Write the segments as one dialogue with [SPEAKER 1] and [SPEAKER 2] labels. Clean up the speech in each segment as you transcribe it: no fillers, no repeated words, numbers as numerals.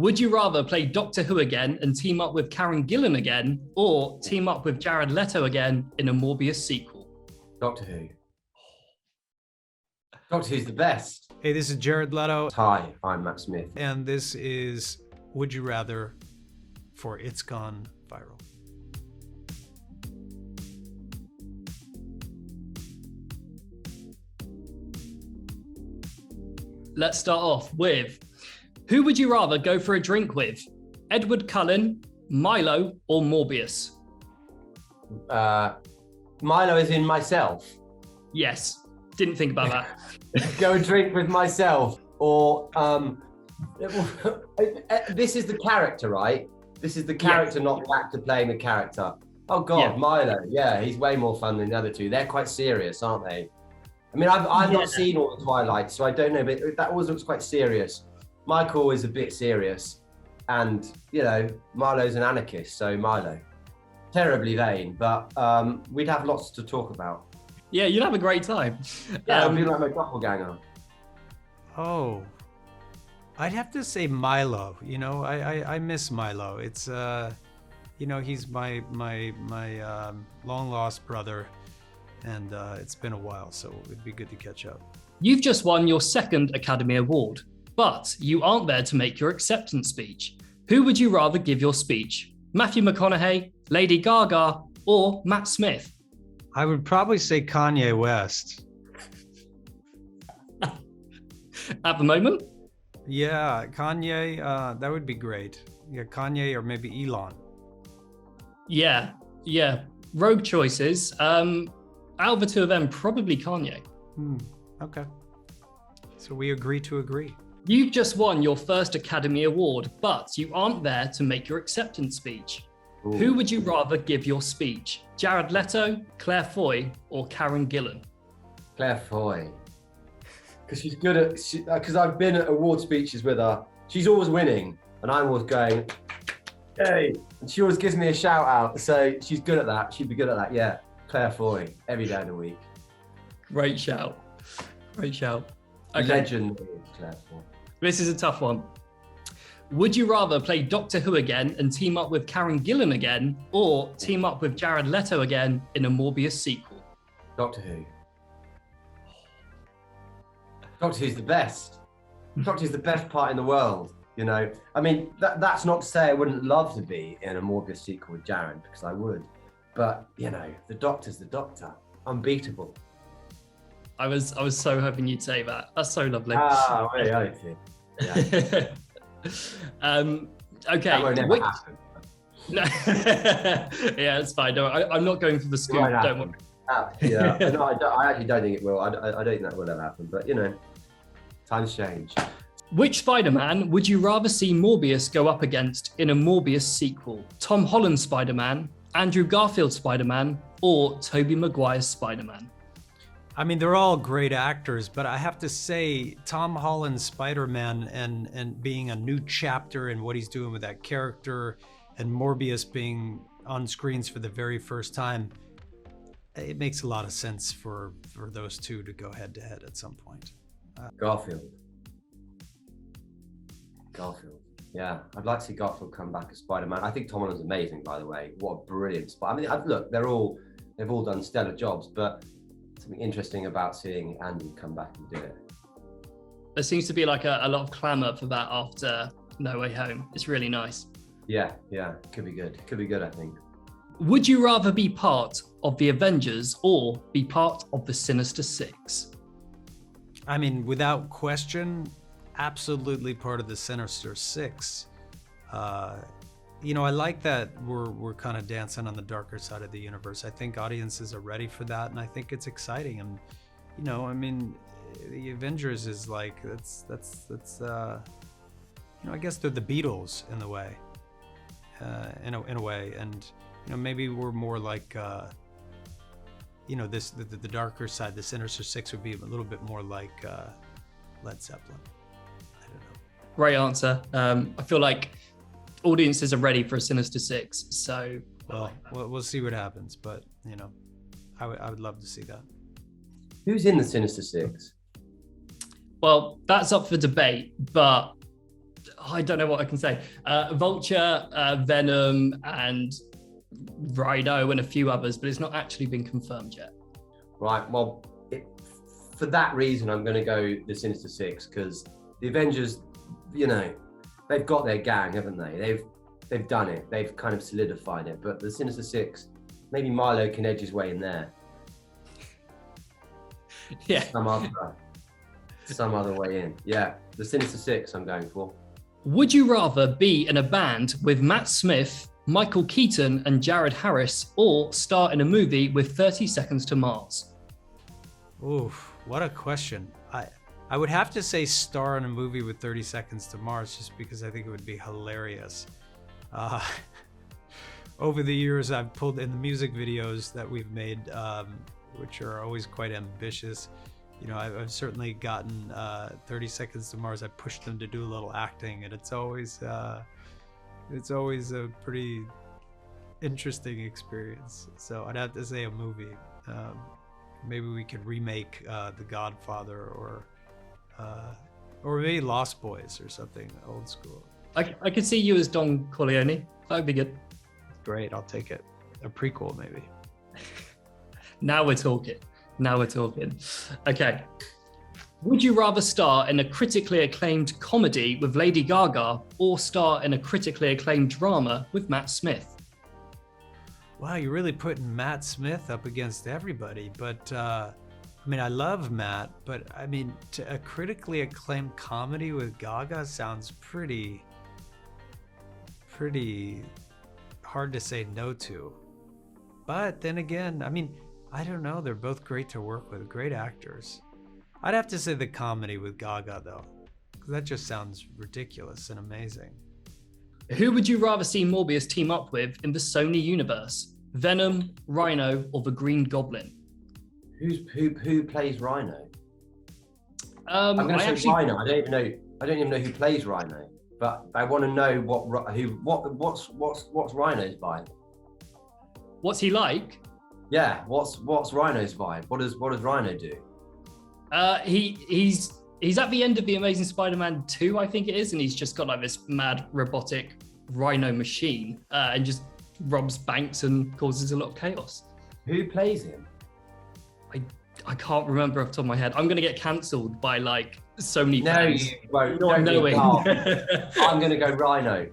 [SPEAKER 1] Would you rather play Doctor Who again and team up with Karen Gillan again, or team up with Jared Leto again in a Morbius sequel?
[SPEAKER 2] Doctor Who. Doctor Who's the best.
[SPEAKER 3] Hey, this is Jared Leto.
[SPEAKER 2] Hi, I'm Matt Smith.
[SPEAKER 3] And this is Would You Rather for It's Gone Viral.
[SPEAKER 1] Let's start off with, who would you rather go for a drink with? Edward Cullen, Milo, or Morbius?
[SPEAKER 2] Milo is in myself.
[SPEAKER 1] Yes, didn't think about that.
[SPEAKER 2] Go and drink with myself. Or, this is the character, right? This is the character, not the actor playing the character. Oh God, Milo. Yeah, he's way more fun than the other two. They're quite serious, aren't they? I mean, I've not seen all the Twilight, so I don't know, but that always looks quite serious. Michael is a bit serious, and, you know, Milo's an anarchist, so Milo. Terribly vain, but we'd have lots to talk about.
[SPEAKER 1] Yeah, you'd have a great time.
[SPEAKER 2] Yeah, I'd be like my doppelganger.
[SPEAKER 3] Oh, I'd have to say Milo. You know, I miss Milo. It's, you know, he's my long lost brother, and it's been a while, so it'd be good to catch up.
[SPEAKER 1] You've just won your second Academy Award, but you aren't there to make your acceptance speech. Who would you rather give your speech? Matthew McConaughey, Lady Gaga, or Matt Smith?
[SPEAKER 3] I would probably say Kanye West.
[SPEAKER 1] At the moment?
[SPEAKER 3] Yeah, Kanye, that would be great. Yeah, Kanye or maybe Elon.
[SPEAKER 1] Yeah. Rogue choices. Out of the two of them, probably Kanye.
[SPEAKER 3] Okay. So we agree to agree.
[SPEAKER 1] You've just won your first Academy Award, but you aren't there to make your acceptance speech.
[SPEAKER 2] Ooh.
[SPEAKER 1] Who would you rather give your speech? Jared Leto, Claire Foy, or Karen Gillan?
[SPEAKER 2] Claire Foy. Because she's good at, because I've been at award speeches with her. She's always winning, and I'm always going, hey. And she always gives me a shout out, so she's good at that. She'd be good at that, yeah. Claire Foy, every day of the week.
[SPEAKER 1] Great shout. Okay.
[SPEAKER 2] Legend is Claire Foy.
[SPEAKER 1] This is a tough one. Would you rather play Doctor Who again and team up with Karen Gillan again, or team up with Jared Leto again in a Morbius sequel?
[SPEAKER 2] Doctor Who. Doctor Who's the best. Doctor Who's the best part in the world, you know? I mean, that's not to say I wouldn't love to be in a Morbius sequel with Jared, because I would. But, you know, the Doctor's the Doctor. Unbeatable.
[SPEAKER 1] I was so hoping you'd say that. That's so lovely.
[SPEAKER 2] Ah, I see. Yeah.
[SPEAKER 1] Okay.
[SPEAKER 2] That won't never happen.
[SPEAKER 1] No. Yeah, it's fine. I'm not going for the scoop. Don't worry.
[SPEAKER 2] Yeah. No, I actually don't think it will. I don't think that will ever happen. But, you know, times change.
[SPEAKER 1] Which Spider-Man would you rather see Morbius go up against in a Morbius sequel? Tom Holland's Spider-Man, Andrew Garfield's Spider-Man, or Tobey Maguire's Spider-Man?
[SPEAKER 3] I mean, they're all great actors, but I have to say Tom Holland's Spider-Man and being a new chapter in what he's doing with that character, and Morbius being on screens for the very first time, it makes a lot of sense for those two to go head to head at some point.
[SPEAKER 2] Garfield. Yeah, I'd like to see Garfield come back as Spider-Man. I think Tom Holland's amazing, by the way. What a brilliant Spider. I mean, look, they've all done stellar jobs, but something interesting about seeing Andy come back and do it.
[SPEAKER 1] There seems to be like a lot of clamour for that after No Way Home. It's really nice.
[SPEAKER 2] Yeah, could be good. I think.
[SPEAKER 1] Would you rather be part of the Avengers or be part of the Sinister Six?
[SPEAKER 3] I mean, without question, absolutely part of the Sinister Six. You know, I like that we're kind of dancing on the darker side of the universe. I think audiences are ready for that, and I think it's exciting. And you know, I mean, the Avengers is like that's you know, I guess they're the Beatles in the way, in a way. And you know, maybe we're more like you know, the darker side. The Sinister Six would be a little bit more like Led Zeppelin. I don't know.
[SPEAKER 1] Great answer. I feel like audiences are ready for a Sinister Six, so
[SPEAKER 3] well, we'll see what happens, but you know, I would love to see that.
[SPEAKER 2] Who's in the Sinister Six?
[SPEAKER 1] Well, that's up for debate, but I don't know what I can say. Vulture, Venom, and Rhino, and a few others, but it's not actually been confirmed yet.
[SPEAKER 2] Right. Well, for that reason, I'm going to go the Sinister Six, because the Avengers, you know, they've got their gang, haven't they? They've done it. They've kind of solidified it. But the Sinister Six, maybe Milo can edge his way in there.
[SPEAKER 1] Yeah.
[SPEAKER 2] Some other way in. Yeah. The Sinister Six I'm going for.
[SPEAKER 1] Would you rather be in a band with Matt Smith, Michael Keaton, and Jared Harris, or star in a movie with 30 Seconds to Mars?
[SPEAKER 3] Oof, what a question. I would have to say star in a movie with 30 Seconds to Mars, just because I think it would be hilarious. Over the years, I've pulled in the music videos that we've made, which are always quite ambitious. You know, I've certainly gotten 30 Seconds to Mars. I pushed them to do a little acting, and it's always a pretty interesting experience. So I'd have to say a movie. Maybe we could remake The Godfather, or maybe Lost Boys or something old school.
[SPEAKER 1] I could see you as Don Corleone. That would be good.
[SPEAKER 3] Great, I'll take it. A prequel, maybe.
[SPEAKER 1] Now we're talking. Okay. Would you rather star in a critically acclaimed comedy with Lady Gaga, or star in a critically acclaimed drama with Matt Smith?
[SPEAKER 3] Wow, you're really putting Matt Smith up against everybody. But I mean, I love Matt, but I mean, a critically acclaimed comedy with Gaga sounds pretty hard to say no to. But then again, I mean, I don't know. They're both great to work with, great actors. I'd have to say the comedy with Gaga, though, because that just sounds ridiculous and amazing.
[SPEAKER 1] Who would you rather see Morbius team up with in the Sony universe? Venom, Rhino, or the Green Goblin?
[SPEAKER 2] Who plays Rhino?
[SPEAKER 1] I'm
[SPEAKER 2] going to say Rhino. I don't even know who plays Rhino, but I want to know what's Rhino's vibe.
[SPEAKER 1] What's he like?
[SPEAKER 2] Yeah, what's Rhino's vibe? What does Rhino do?
[SPEAKER 1] He's at the end of the Amazing Spider-Man 2, I think it is, and he's just got like this mad robotic rhino machine, and just robs banks and causes a lot of chaos.
[SPEAKER 2] Who plays him?
[SPEAKER 1] I can't remember off the top of my head. I'm gonna get cancelled by like Sony
[SPEAKER 2] no,
[SPEAKER 1] fans.
[SPEAKER 2] You won't.
[SPEAKER 1] Not knowing.
[SPEAKER 2] I'm gonna go Rhino.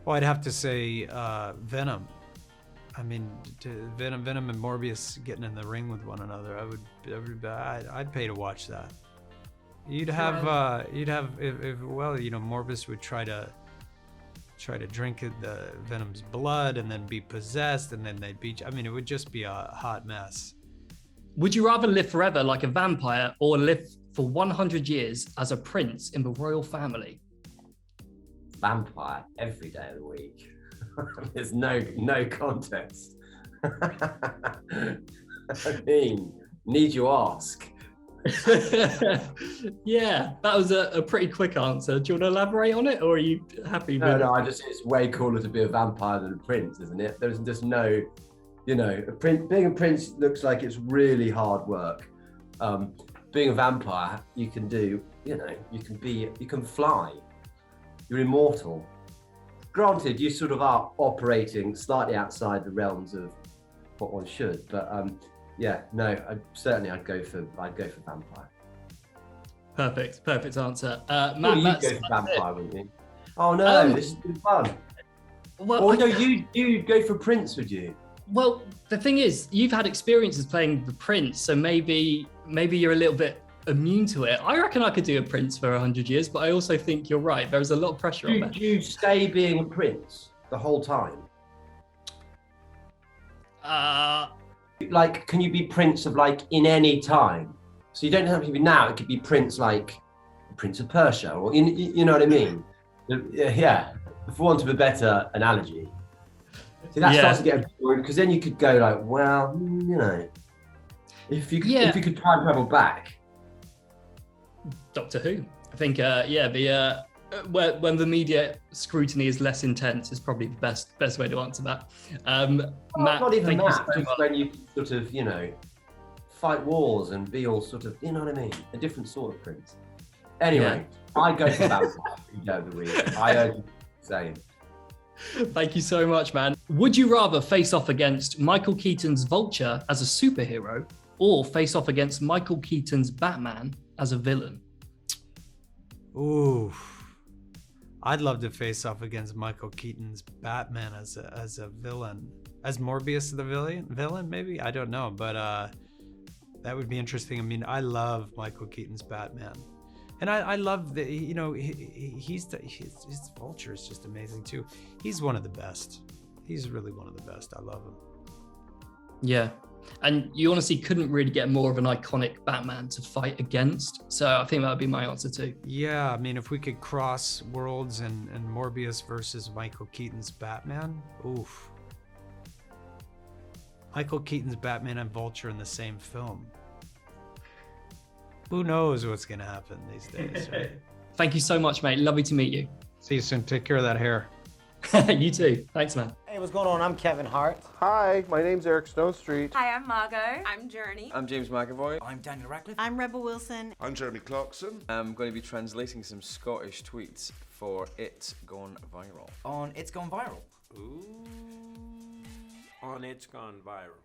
[SPEAKER 3] Well, I'd have to say Venom. I mean, Venom and Morbius getting in the ring with one another. I'd pay to watch that. You'd have if Morbius would try to drink the Venom's blood and then be possessed, and then they'd beat. I mean, it would just be a hot mess.
[SPEAKER 1] Would you rather live forever like a vampire, or live for 100 years as a prince in the royal family?
[SPEAKER 2] Vampire every day of the week. There's no contest. I mean, need you ask?
[SPEAKER 1] Yeah, that was a pretty quick answer. Do you want to elaborate on it, or are you happy with it?
[SPEAKER 2] No, it's way cooler to be a vampire than a prince, isn't it? There's just no, being a prince looks like it's really hard work. Being a vampire, you can do, you can fly. You're immortal. Granted, you sort of are operating slightly outside the realms of what one should, but I'd go for vampire.
[SPEAKER 1] Perfect answer. Matt,
[SPEAKER 2] you'd go for vampire, wouldn't you? Oh no, this has been fun.
[SPEAKER 1] Well,
[SPEAKER 2] you'd go for prince, would you?
[SPEAKER 1] Well, the thing is, you've had experiences playing the prince, so maybe you're a little bit immune to it. I reckon I could do a prince for 100 years, but I also think you're right. There's a lot of pressure on that.
[SPEAKER 2] Do you stay being a prince the whole time? Can you be prince of in any time? So you don't have to be now. It could be prince Prince of Persia, or you know what I mean? Yeah, for want of a better analogy. See, that starts to get boring, because then you could go if you could time travel back.
[SPEAKER 1] Doctor Who. I think, when the media scrutiny is less intense is probably the best way to answer that. Matt,
[SPEAKER 2] not even that,
[SPEAKER 1] so
[SPEAKER 2] just when you sort of, fight wars and be all sort of, you know what I mean? A different sort of prince. Anyway, I go for vampire. You know the week. I urge you to say.
[SPEAKER 1] Thank you so much, man. Would you rather face off against Michael Keaton's Vulture as a superhero or face off against Michael Keaton's Batman as a villain?
[SPEAKER 3] Ooh, I'd love to face off against Michael Keaton's Batman as a villain. As Morbius the villain maybe? I don't know, but that would be interesting. I mean, I love Michael Keaton's Batman. And I love that, you know, his Vulture is just amazing too. He's one of the best. He's really one of the best. I love him.
[SPEAKER 1] Yeah. And you honestly couldn't really get more of an iconic Batman to fight against. So I think that would be my answer too.
[SPEAKER 3] Yeah, I mean, if we could cross worlds and Morbius versus Michael Keaton's Batman, oof. Michael Keaton's Batman and Vulture in the same film. Who knows what's going to happen these days, right?
[SPEAKER 1] Thank you so much, mate. Lovely to meet you.
[SPEAKER 3] See you soon. Take care of that hair.
[SPEAKER 1] You too. Thanks, man.
[SPEAKER 4] Hey, what's going on? I'm Kevin Hart.
[SPEAKER 5] Hi, my name's Eric Stonestreet.
[SPEAKER 6] Hi, I'm Margot. I'm Journey.
[SPEAKER 7] I'm James McAvoy.
[SPEAKER 8] I'm Daniel Radcliffe.
[SPEAKER 6] I'm Rebel Wilson.
[SPEAKER 5] I'm Jeremy Clarkson.
[SPEAKER 7] I'm going to be translating some Scottish tweets for It's Gone Viral.
[SPEAKER 8] On It's Gone Viral.
[SPEAKER 9] Ooh, on It's Gone Viral.